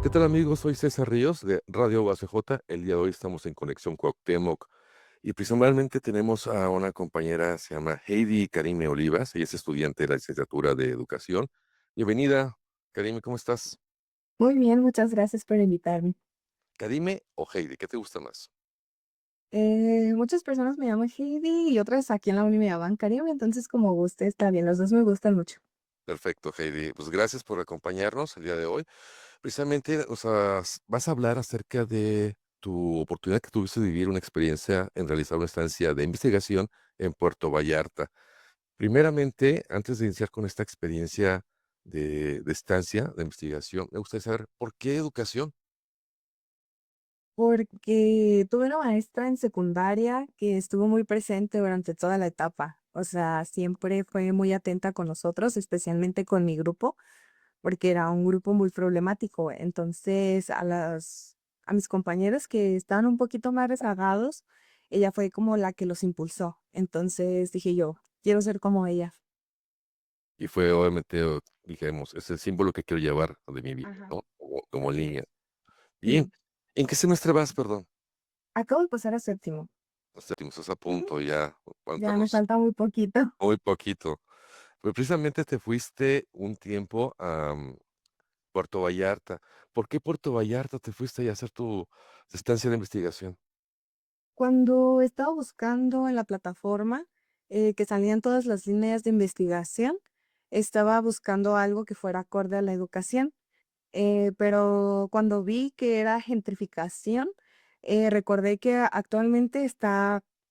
¿Qué tal amigos? Soy César Ríos de Radio UACJ. El día de hoy estamos en Conexión Cuauhtémoc y principalmente tenemos a una compañera, se llama Heidi Karime Olivas. Ella es estudiante de la licenciatura de Educación. Bienvenida, Karime, ¿cómo estás? Muy bien, muchas gracias por invitarme. ¿Karime o Heidi? ¿Qué te gusta más? Muchas personas me llaman Heidi y otras aquí en la uni me llaman Karim, entonces como guste está bien, los dos me gustan mucho. Perfecto, Heidi. Pues gracias por acompañarnos el día de hoy. Precisamente, o sea, vas a hablar acerca de tu oportunidad que tuviste de vivir una experiencia en realizar una estancia de investigación en Puerto Vallarta. Primeramente, antes de iniciar con esta experiencia de estancia, de investigación, me gustaría saber por qué educación. Porque tuve una maestra en secundaria que estuvo muy presente durante toda la etapa, o sea, siempre fue muy atenta con nosotros, especialmente con mi grupo, porque era un grupo muy problemático. Entonces, a mis compañeros que estaban un poquito más rezagados, ella fue como la que los impulsó. Entonces dije yo, quiero ser como ella. Y fue obviamente, dijéramos, es el símbolo que quiero llevar de mi vida, Ajá, ¿no? Como así niña. es. Bien, Sí. ¿en qué semestre vas, perdón? Acabo de pasar a séptimo. Los séptimos, estás a Ujú. punto ya, Ya me cuéntanos. falta muy poquito. Muy poquito. Pues precisamente te fuiste un tiempo a Puerto Vallarta. ¿Por qué Puerto Vallarta te fuiste ahí a hacer tu estancia de investigación? Cuando estaba buscando en la plataforma que salían todas las líneas de investigación, estaba buscando algo que fuera acorde a la educación. Pero cuando vi que era gentrificación, recordé que actualmente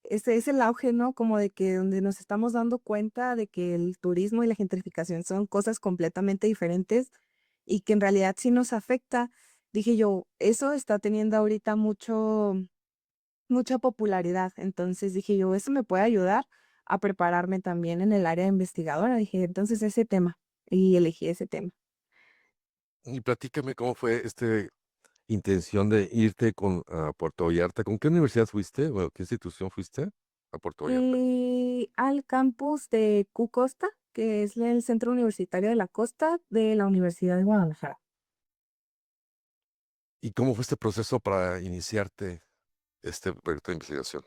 ese es el auge, ¿no? Como de que donde nos estamos dando cuenta de que el turismo y la gentrificación son cosas completamente diferentes y que en realidad sí nos afecta. Dije yo, eso está teniendo ahorita mucha popularidad. Entonces dije yo, eso me puede ayudar a prepararme también en el área investigadora. Dije, entonces ese tema, y elegí ese tema. Y platícame cómo fue intención de irte a Puerto Vallarta. ¿Con qué universidad fuiste? Bueno, ¿qué institución fuiste a Puerto Vallarta? Al campus de Q Costa, que es el Centro Universitario de la Costa de la Universidad de Guadalajara. ¿Y cómo fue este proceso para iniciarte este proyecto de investigación?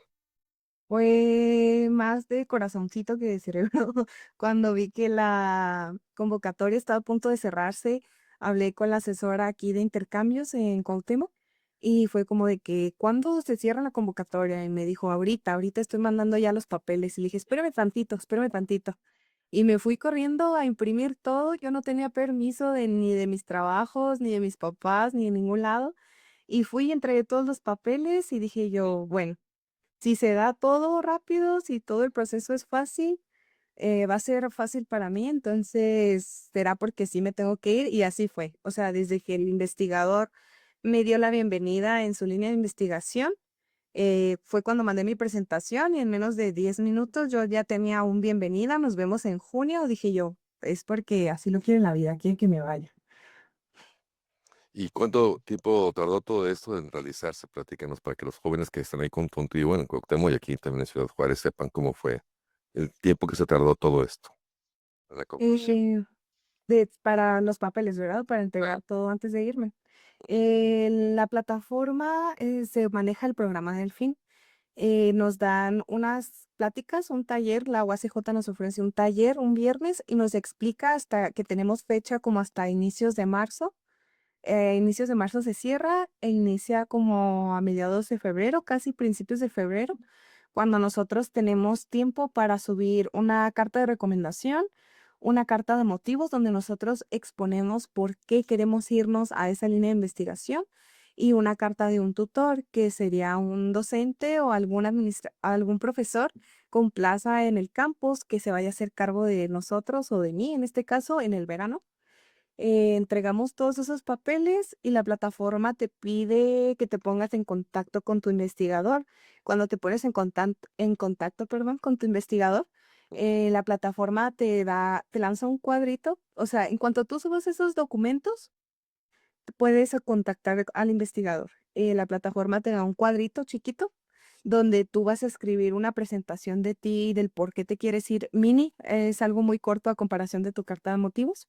Fue más de corazoncito que de cerebro. Cuando vi que la convocatoria estaba a punto de cerrarse, hablé con la asesora aquí de intercambios en Cuauhtémoc y fue como de que, ¿cuándo se cierra la convocatoria? Y me dijo, ahorita estoy mandando ya los papeles. Y le dije, espérame tantito. Y me fui corriendo a imprimir todo. Yo no tenía permiso ni de mis trabajos, ni de mis papás, ni de ningún lado. Y fui y entregué todos los papeles y dije yo, bueno, si se da todo rápido, si todo el proceso es fácil, va a ser fácil para mí, entonces será porque sí me tengo que ir y así fue. O sea, desde que el investigador me dio la bienvenida en su línea de investigación, fue cuando mandé mi presentación y en menos de 10 minutos yo ya tenía un bienvenida, nos vemos en junio, dije yo, es porque así lo quiere la vida, quiere que me vaya. ¿Y cuánto tiempo tardó todo esto en realizarse? Platícanos para que los jóvenes que están ahí contigo en Cuauhtémoc y aquí también en Ciudad Juárez sepan cómo fue el tiempo que se tardó todo esto en la conclusión. Eh, para los papeles, ¿verdad? Para entregar todo antes de irme. La plataforma se maneja el programa Delfín. Nos dan unas pláticas, un taller, la UACJ nos ofrece un taller un viernes y nos explica hasta que tenemos fecha como hasta inicios de marzo. Inicios de marzo se cierra e inicia como a mediados de febrero, casi principios de febrero, cuando nosotros tenemos tiempo para subir una carta de recomendación, una carta de motivos donde nosotros exponemos por qué queremos irnos a esa línea de investigación y una carta de un tutor, que sería un docente o algún profesor con plaza en el campus que se vaya a hacer cargo de nosotros o de mí, en este caso, en el verano. Entregamos todos esos papeles y la plataforma te pide que te pongas en contacto con tu investigador. Cuando te pones en contacto, perdón, con tu investigador, la plataforma te lanza un cuadrito. O sea, en cuanto tú subas esos documentos, puedes contactar al investigador. La plataforma te da un cuadrito chiquito donde tú vas a escribir una presentación de ti, del por qué te quieres ir mini. Es algo muy corto a comparación de tu carta de motivos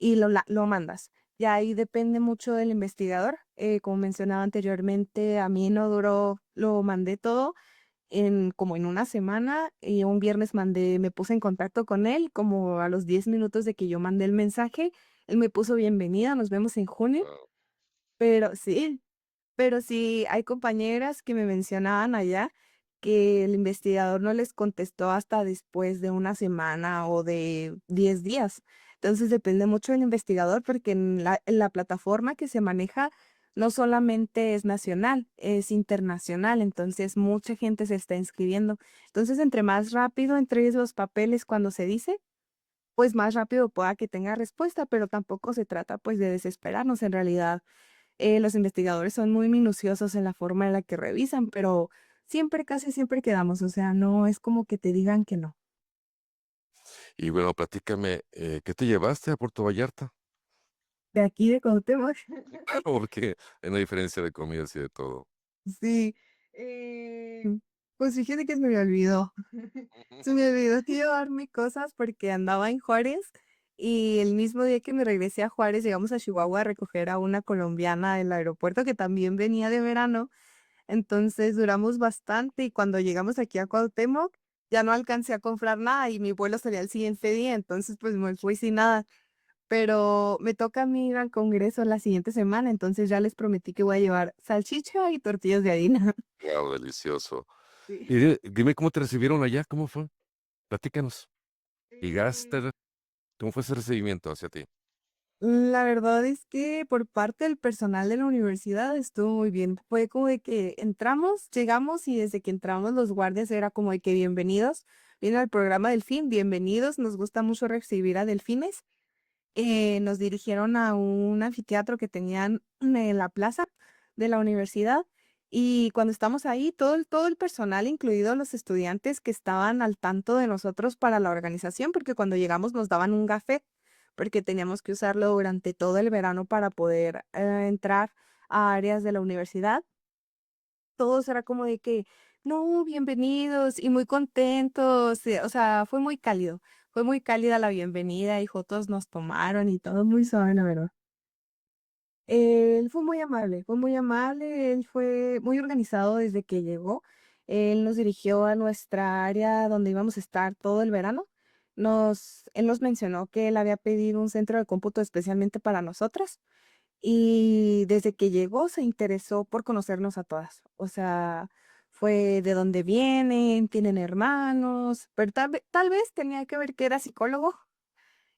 y lo mandas. Ya ahí depende mucho del investigador. Como mencionaba anteriormente, a mí no duró, lo mandé todo en como en una semana y un viernes me puse en contacto con él, como a los 10 minutos de que yo mandé el mensaje, él me puso bienvenida, nos vemos en junio, Guau. pero sí. Pero sí, hay compañeras que me mencionaban allá que el investigador no les contestó hasta después de una semana o de 10 días. Entonces depende mucho del investigador porque en la plataforma que se maneja no solamente es nacional, es internacional. Entonces mucha gente se está inscribiendo. Entonces entre más rápido entregues los papeles cuando se dice, pues más rápido pueda que tenga respuesta, pero tampoco se trata pues de desesperarnos en realidad. Los investigadores son muy minuciosos en la forma en la que revisan, pero siempre, casi siempre quedamos, o sea, no es como que te digan que no. Y bueno, platícame, ¿qué te llevaste a Puerto Vallarta? De aquí de Cuauhtémoc. Claro, porque hay una diferencia de comidas y de todo. Sí, pues fíjate que se me olvidó. Se me olvidó llevarme cosas porque andaba en Juárez y el mismo día que me regresé a Juárez llegamos a Chihuahua a recoger a una colombiana del aeropuerto que también venía de verano. Entonces duramos bastante y cuando llegamos aquí a Cuauhtémoc ya no alcancé a comprar nada y mi vuelo salía el siguiente día, entonces pues me fui sin nada. Pero me toca a mí ir al congreso la siguiente semana, entonces ya les prometí que voy a llevar salchicha y tortillas de harina. Guau, delicioso. Sí. Y dime cómo te recibieron allá, ¿cómo fue? Platícanos. Eh, ¿Llegaste? ¿Cómo fue ese recibimiento hacia ti? La verdad es que por parte del personal de la universidad estuvo muy bien. Fue como de que entramos, llegamos y desde que entramos los guardias era como de que bienvenidos, viene al programa Delfín, bienvenidos, nos gusta mucho recibir a delfines. Nos dirigieron a un anfiteatro que tenían en la plaza de la universidad y cuando estamos ahí, todo el personal, incluidos los estudiantes que estaban al tanto de nosotros para la organización, porque cuando llegamos nos daban un café, porque teníamos que usarlo durante todo el verano para poder entrar a áreas de la universidad. Todos era como de que, no, bienvenidos y muy contentos, o sea, fue muy cálida la bienvenida y fotos nos tomaron y todo muy suave, la verdad. Él fue muy amable, él fue muy organizado desde que llegó. Él nos dirigió a nuestra área donde íbamos a estar todo el verano. Él nos mencionó que él había pedido un centro de cómputo especialmente para nosotras. Y desde que llegó se interesó por conocernos a todas. O sea, fue de dónde vienen, tienen hermanos, pero tal vez tenía que ver que era psicólogo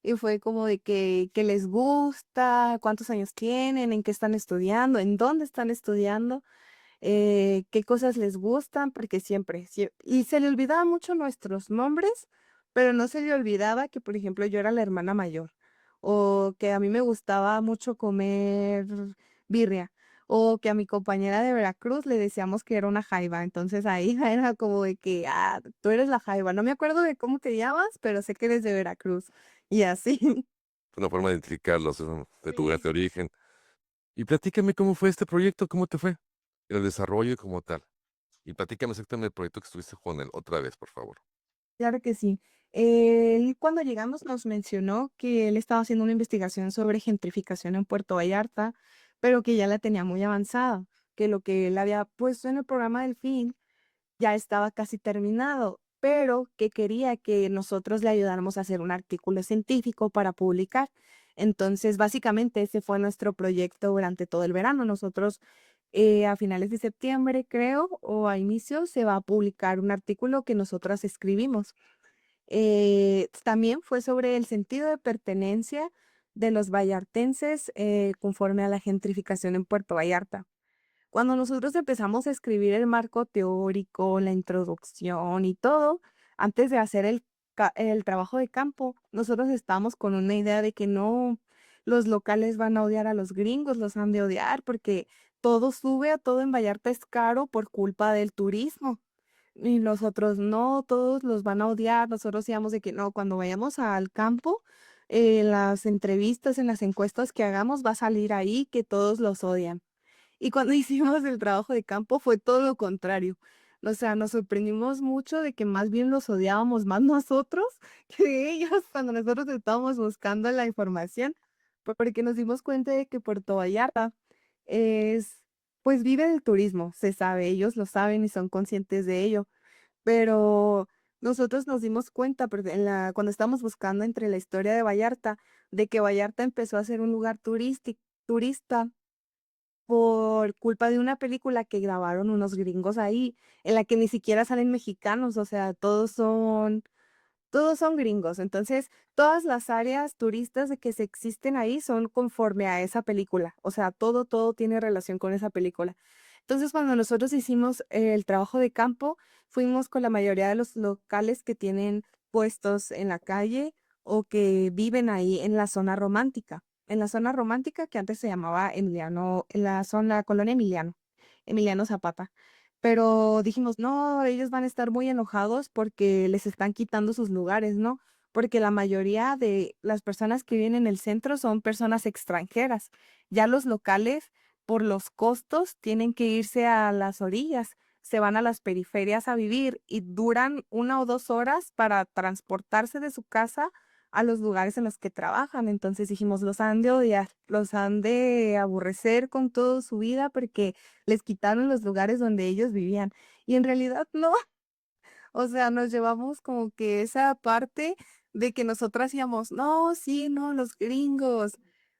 y fue como de que les gusta, cuántos años tienen, en qué están estudiando, en dónde están estudiando, qué cosas les gustan, porque y se le olvidaba mucho nuestros nombres, pero no se le olvidaba que, por ejemplo, yo era la hermana mayor, o que a mí me gustaba mucho comer birria, o que a mi compañera de Veracruz le decíamos que era una jaiba, entonces ahí era como de que, tú eres la jaiba, no me acuerdo de cómo te llamas, pero sé que eres de Veracruz, y así. Fue una forma de identificarlos, de tu lugar Sí. de origen. Y platícame cómo fue este proyecto, cómo te fue, el desarrollo como tal. Y platícame exactamente el proyecto que estuviste con él, otra vez, por favor. Claro que sí. Él cuando llegamos nos mencionó que él estaba haciendo una investigación sobre gentrificación en Puerto Vallarta, pero que ya la tenía muy avanzada, que lo que él había puesto en el programa del fin ya estaba casi terminado, pero que quería que nosotros le ayudáramos a hacer un artículo científico para publicar. Entonces, básicamente ese fue nuestro proyecto durante todo el verano. Nosotros a finales de septiembre, creo, o a inicios, se va a publicar un artículo que nosotras escribimos. También fue sobre el sentido de pertenencia de los vallartenses conforme a la gentrificación en Puerto Vallarta. Cuando nosotros empezamos a escribir el marco teórico, la introducción y todo, antes de hacer el trabajo de campo, nosotros estábamos con una idea de que no, los locales van a odiar a los gringos, los han de odiar porque todo sube, a todo en Vallarta es caro por culpa del turismo. Y nosotros no, todos los van a odiar. Nosotros decíamos de que no, cuando vayamos al campo, en las entrevistas, en las encuestas que hagamos, va a salir ahí que todos los odian. Y cuando hicimos el trabajo de campo fue todo lo contrario. O sea, nos sorprendimos mucho de que más bien los odiábamos más nosotros que ellos cuando nosotros estábamos buscando la información, porque nos dimos cuenta de que Puerto Vallarta es, pues vive del turismo, se sabe, ellos lo saben y son conscientes de ello, pero nosotros nos dimos cuenta porque cuando estábamos buscando entre la historia de Vallarta, de que Vallarta empezó a ser un lugar turista por culpa de una película que grabaron unos gringos ahí, en la que ni siquiera salen mexicanos, o sea, todos son gringos. Entonces, todas las áreas turistas de que se existen ahí son conforme a esa película. O sea, todo tiene relación con esa película. Entonces, cuando nosotros hicimos el trabajo de campo, fuimos con la mayoría de los locales que tienen puestos en la calle o que viven ahí en la zona romántica. En la zona romántica que antes se llamaba Emiliano, en la zona colonia Emiliano, Emiliano Zapata. Pero dijimos, no, ellos van a estar muy enojados porque les están quitando sus lugares, ¿no? Porque la mayoría de las personas que viven en el centro son personas extranjeras. Ya los locales, por los costos, tienen que irse a las orillas, se van a las periferias a vivir y duran 1 o 2 horas para transportarse de su casa a los lugares en los que trabajan. Entonces dijimos, los han de odiar, los han de aborrecer con toda su vida porque les quitaron los lugares donde ellos vivían. Y en realidad no, o sea, nos llevamos como que esa parte de que nosotras íbamos, no, sí, no, los gringos,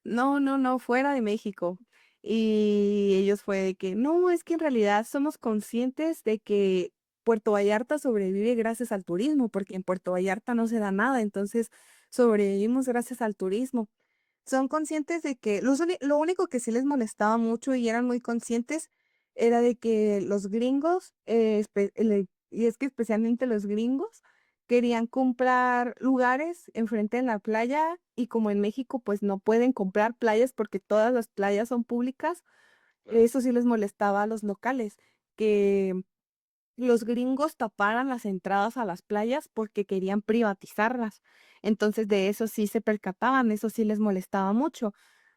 no, no, no, fuera de México. Y ellos fue de que, no, es que en realidad somos conscientes de que Puerto Vallarta sobrevive gracias al turismo, porque en Puerto Vallarta no se da nada, entonces sobrevivimos gracias al turismo. Son conscientes de que lo único que sí les molestaba mucho y eran muy conscientes era de que los gringos, y es que especialmente los gringos, querían comprar lugares enfrente de la playa y como en México pues no pueden comprar playas porque todas las playas son públicas, Claro. eso sí les molestaba a los locales, que los gringos taparan las entradas a las playas porque querían privatizarlas. Entonces de eso sí se percataban, eso sí les molestaba mucho.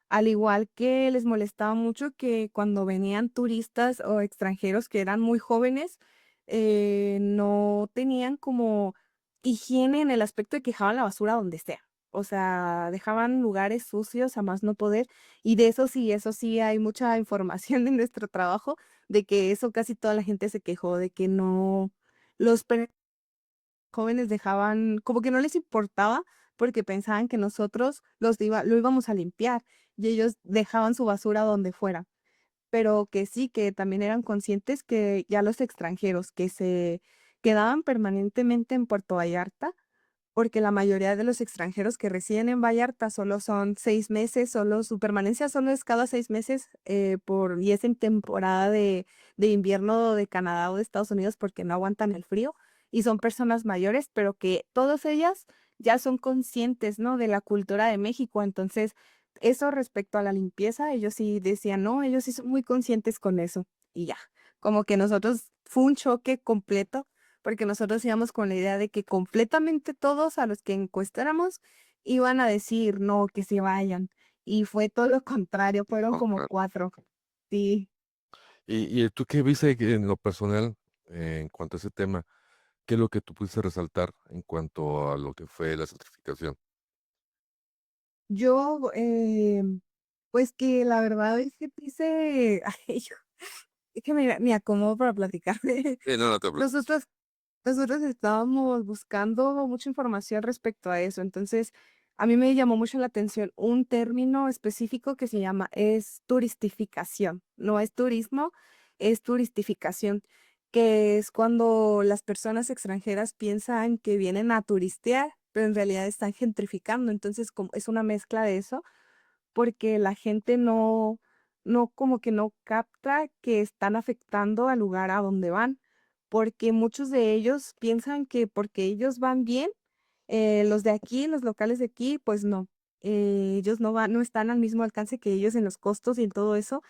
Al igual que les molestaba mucho que cuando venían turistas o extranjeros que eran muy jóvenes, no tenían como higiene en el aspecto de que dejaban la basura donde sea. O sea, dejaban lugares sucios a más no poder. Y de eso sí hay mucha información en nuestro trabajo, de que eso casi toda la gente se quejó, de que no, los jóvenes dejaban, como que no les importaba porque pensaban que nosotros lo íbamos a limpiar y ellos dejaban su basura donde fuera, pero que sí, que también eran conscientes que ya los extranjeros que se quedaban permanentemente en Puerto Vallarta, porque la mayoría de los extranjeros que residen en Vallarta solo son 6 meses, solo su permanencia solo es cada 6 meses y es en temporada de invierno de Canadá o de Estados Unidos porque no aguantan el frío y son personas mayores, pero que todas ellas ya son conscientes, ¿no? De la cultura de México. Entonces, eso respecto a la limpieza, ellos sí decían, no, ellos sí son muy conscientes con eso. Y ya, como que nosotros fue un choque completo porque nosotros íbamos con la idea de que completamente todos a los que encuestáramos iban a decir no, que se vayan. Y fue todo lo contrario, fueron Oh, como claro. 4. Sí. ¿Y tú qué viste en lo personal en cuanto a ese tema? ¿Qué es lo que tú pudiste resaltar en cuanto a lo que fue la certificación? Yo, pues que la verdad es que hice, ay, es que me acomodo para platicar. No, no te preocupes. Nosotros Nosotros estábamos buscando mucha información respecto a eso, entonces a mí me llamó mucho la atención un término específico que se llama es turistificación, no es turismo, es turistificación, que es cuando las personas extranjeras piensan que vienen a turistear, pero en realidad están gentrificando, entonces como es una mezcla de eso porque la gente no como que no capta que están afectando al lugar a donde van, porque muchos de ellos piensan que porque ellos van bien, los de aquí, los locales de aquí, pues no, ellos no están al mismo alcance que ellos en los costos y en todo eso.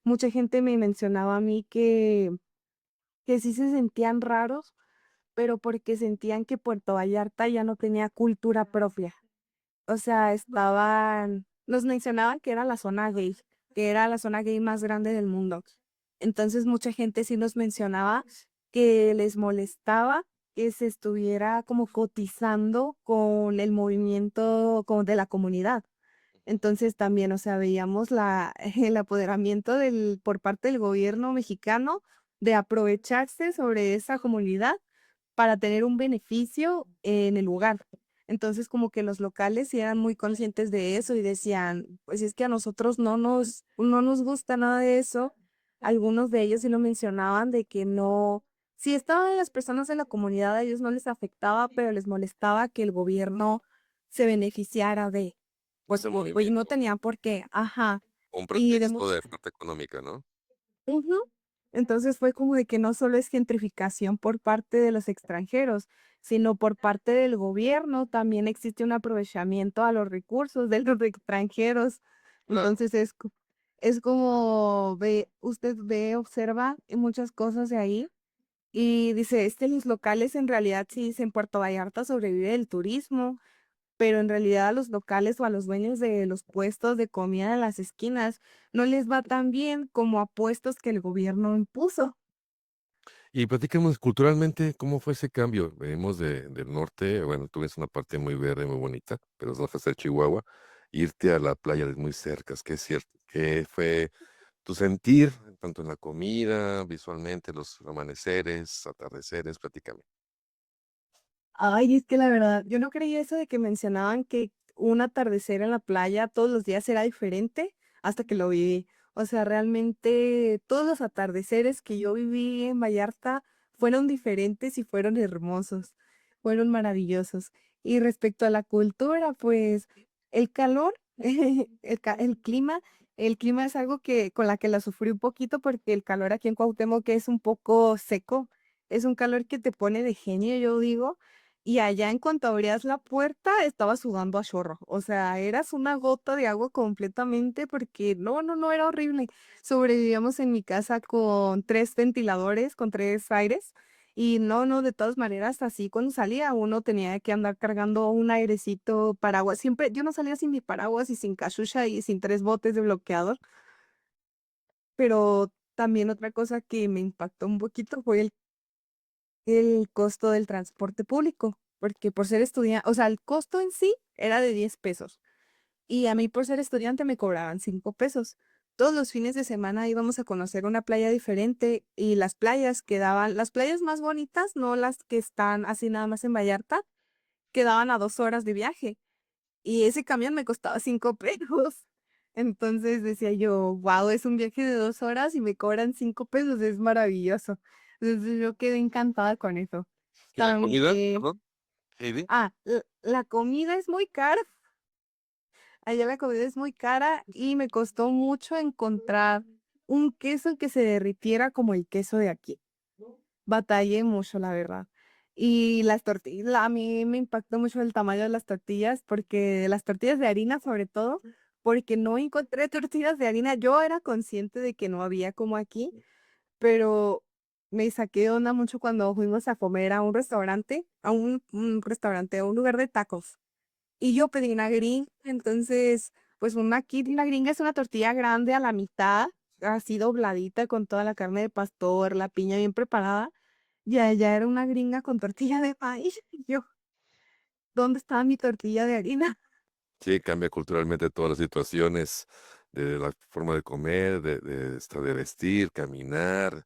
Mucha gente me mencionaba a mí que sí se sentían raros, pero porque sentían que Puerto Vallarta ya no tenía cultura propia. O sea, nos mencionaban que era la zona gay, que era la zona gay más grande del mundo. Entonces mucha gente sí nos mencionaba que les molestaba que se estuviera como cotizando con el movimiento como de la comunidad. Entonces también, o sea, veíamos el apoderamiento por parte del gobierno mexicano de aprovecharse sobre esa comunidad para tener un beneficio en el lugar. Entonces, como que los locales sí eran muy conscientes de eso y decían, pues es que a nosotros no nos gusta nada de eso. Algunos de ellos sí lo mencionaban de que no, si estaban las personas en la comunidad, a ellos no les afectaba, pero les molestaba que el gobierno se beneficiara de, pues, Ese y no movimiento, tenían por qué, ajá. un Y pretexto de parte económica, ¿no? ujú. Entonces fue como de que no solo es gentrificación por parte de los extranjeros, sino por parte del gobierno también existe un aprovechamiento a los recursos de los extranjeros. Claro. Entonces es como usted ve, observa muchas cosas de ahí y dice, los locales en realidad sí dicen Puerto Vallarta sobrevive del turismo, pero en realidad a los locales o a los dueños de los puestos de comida en las esquinas no les va tan bien como a puestos que el gobierno impuso. Y platícanos culturalmente, ¿cómo fue ese cambio? Venimos del norte, bueno, tú ves una parte muy verde, muy bonita, pero no fue a Chihuahua, irte a la playa de muy cerca, que es cierto. ¿Qué fue tu sentir, tanto en la comida, visualmente, los amaneceres, atardeceres? Platícame. Ay, es que la verdad, yo no creía eso de que mencionaban que un atardecer en la playa todos los días era diferente hasta que lo viví. O sea, realmente todos los atardeceres que yo viví en Vallarta fueron diferentes y fueron hermosos, fueron maravillosos. Y respecto a la cultura, pues el calor, el clima es algo que con la que la sufrí un poquito porque el calor aquí en Cuauhtémoc es un poco seco, es un calor que te pone de genio, yo digo y allá en cuanto abrías la puerta, estaba sudando a chorro. O sea, eras una gota de agua completamente porque no, era horrible. Sobrevivíamos en mi casa con 3 ventiladores, con 3 aires. Y no, de todas maneras, así cuando salía uno tenía que andar cargando un airecito, paraguas. Siempre, yo no salía sin mi paraguas y sin cachucha y sin 3 botes de bloqueador. Pero también otra cosa que me impactó un poquito fue el costo del transporte público, porque por ser estudiante, o sea, el costo en sí era de 10 pesos y a mí por ser estudiante me cobraban 5 pesos. Todos los fines de semana íbamos a conocer una playa diferente y las playas quedaban, las playas más bonitas, no las que están así nada más en Vallarta, quedaban a 2 horas de viaje y ese camión me costaba 5 pesos. Entonces decía yo, wow, es un viaje de 2 horas y me cobran 5 pesos, es maravilloso. Entonces yo quedé encantada con eso. ¿Y la También, comida? Perdón, Heidi. la comida es muy cara. Allá la comida es muy cara y me costó mucho encontrar un queso que se derritiera como el queso de aquí. Batallé mucho, la verdad. Y las tortillas, a mí me impactó mucho el tamaño de las tortillas, porque las tortillas de harina, sobre todo, porque no encontré tortillas de harina. Yo era consciente de que no había como aquí, pero me saqué de onda mucho cuando fuimos a comer a un restaurante, a un lugar de tacos. Y yo pedí una gringa, entonces, pues una gringa es una tortilla grande a la mitad, así dobladita con toda la carne de pastor, la piña bien preparada. Y allá era una gringa con tortilla de maíz. Y yo, ¿dónde estaba mi tortilla de harina? Sí, cambia culturalmente todas las situaciones, de la forma de comer, de vestir, caminar,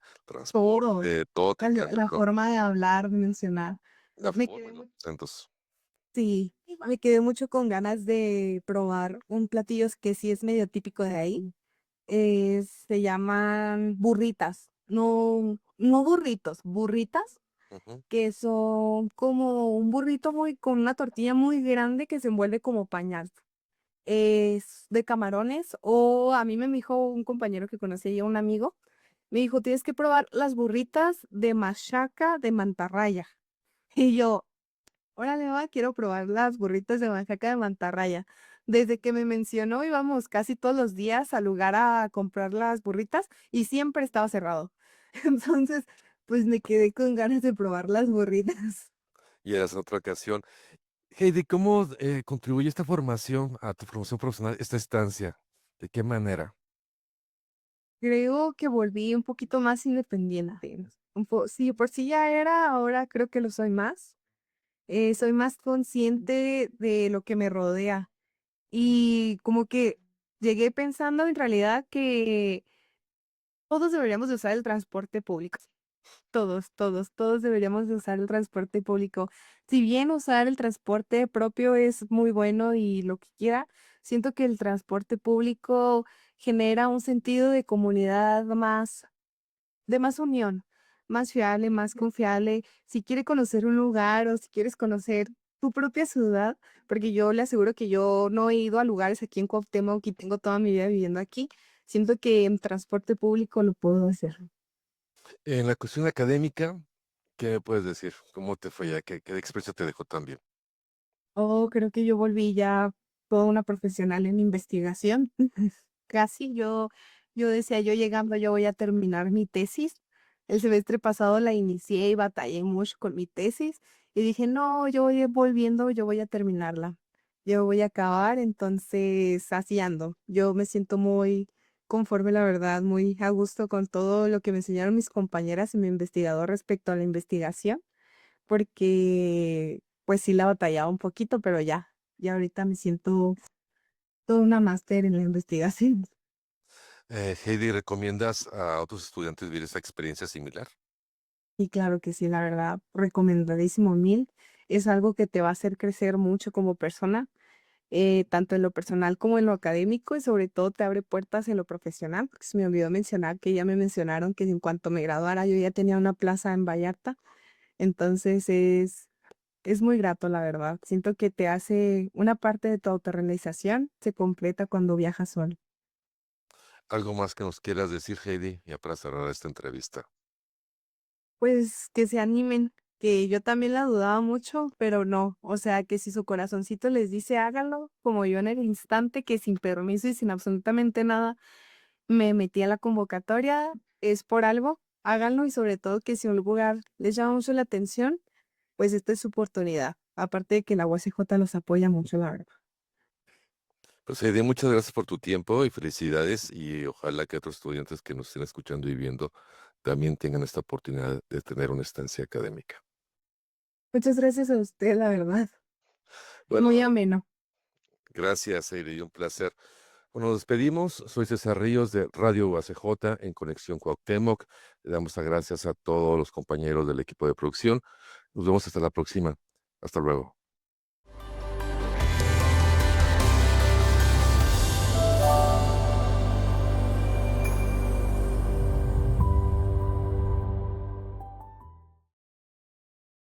Todo. transporte, todo te La, cambia, la ¿no? forma de hablar, de mencionar. La Me forma quedé y los muy, acentos. sí, me quedé mucho con ganas de probar un platillo que sí es medio típico de ahí. Se llaman burritas. No burritos, burritas, Ujú. que son como un burrito con una tortilla muy grande que se envuelve como pañal. Es de camarones, o a mí me dijo un compañero que conocía yo, un amigo, me dijo, tienes que probar las burritas de machaca de mantarraya. Y yo, órale, va, quiero probar las burritas de machaca de mantarraya. Desde que me mencionó, íbamos casi todos los días al lugar a comprar las burritas y siempre estaba cerrado. Entonces, pues me quedé con ganas de probar las burritas. Y esa otra ocasión. Heidi, ¿cómo contribuye esta formación a tu formación profesional, esta estancia? ¿De qué manera? Creo que volví un poquito más independiente. Sí, por sí ya era, ahora creo que lo soy más. Soy más consciente de lo que me rodea Y como que llegué pensando en realidad que todos deberíamos de usar el transporte público. Todos, todos, todos deberíamos de usar el transporte público. Si bien usar el transporte propio es muy bueno y lo que quiera, siento que el transporte público genera un sentido de comunidad más, de más unión, más fiable, más confiable. Si quiere conocer un lugar o si quieres conocer tu propia ciudad, porque yo le aseguro que yo no he ido a lugares aquí en Cuauhtémoc y tengo toda mi vida viviendo aquí, siento que en transporte público lo puedo hacer. En la cuestión académica, ¿qué me puedes decir? ¿Cómo te fue ya? ¿Qué experiencia te dejó tan bien? Oh, creo que yo volví ya toda una profesional en investigación. Casi yo decía, yo llegando, yo voy a terminar mi tesis. El semestre pasado la inicié y batallé mucho con mi tesis y dije, no, yo voy volviendo, yo voy a terminarla. Yo voy a acabar, entonces así ando. Yo me siento muy conforme, la verdad, muy a gusto con todo lo que me enseñaron mis compañeras y mi investigador respecto a la investigación porque, pues sí la batallaba un poquito, pero ya ahorita me siento toda una máster en la investigación. Heidi, ¿recomiendas a otros estudiantes vivir esa experiencia similar? Y claro que sí, la verdad, recomendadísimo mil. Es algo que te va a hacer crecer mucho como persona, tanto en lo personal como en lo académico, y sobre todo te abre puertas en lo profesional, porque se me olvidó mencionar que ya me mencionaron que en cuanto me graduara yo ya tenía una plaza en Vallarta, entonces es muy grato, la verdad. Siento que te hace una parte de tu autorrealización, se completa cuando viajas solo. ¿Algo más que nos quieras decir, Heidi, ya para cerrar esta entrevista? Pues que se animen, que yo también la dudaba mucho, pero no, o sea, que si su corazoncito les dice háganlo, como yo en el instante que sin permiso y sin absolutamente nada me metí a la convocatoria, es por algo, háganlo y sobre todo que si un lugar les llama mucho la atención, pues esta es su oportunidad. Aparte de que la UACJ los apoya mucho, la verdad. Pues Heidi, muchas gracias por tu tiempo y felicidades y ojalá que otros estudiantes que nos estén escuchando y viendo también tengan esta oportunidad de tener una estancia académica. Muchas gracias a usted, la verdad. Bueno, Muy ameno. gracias, Heidi, un placer. Bueno, nos despedimos. Soy César Ríos de Radio UACJ en Conexión Cuauhtémoc. Le damos las gracias a todos los compañeros del equipo de producción. Nos vemos hasta la próxima. Hasta luego.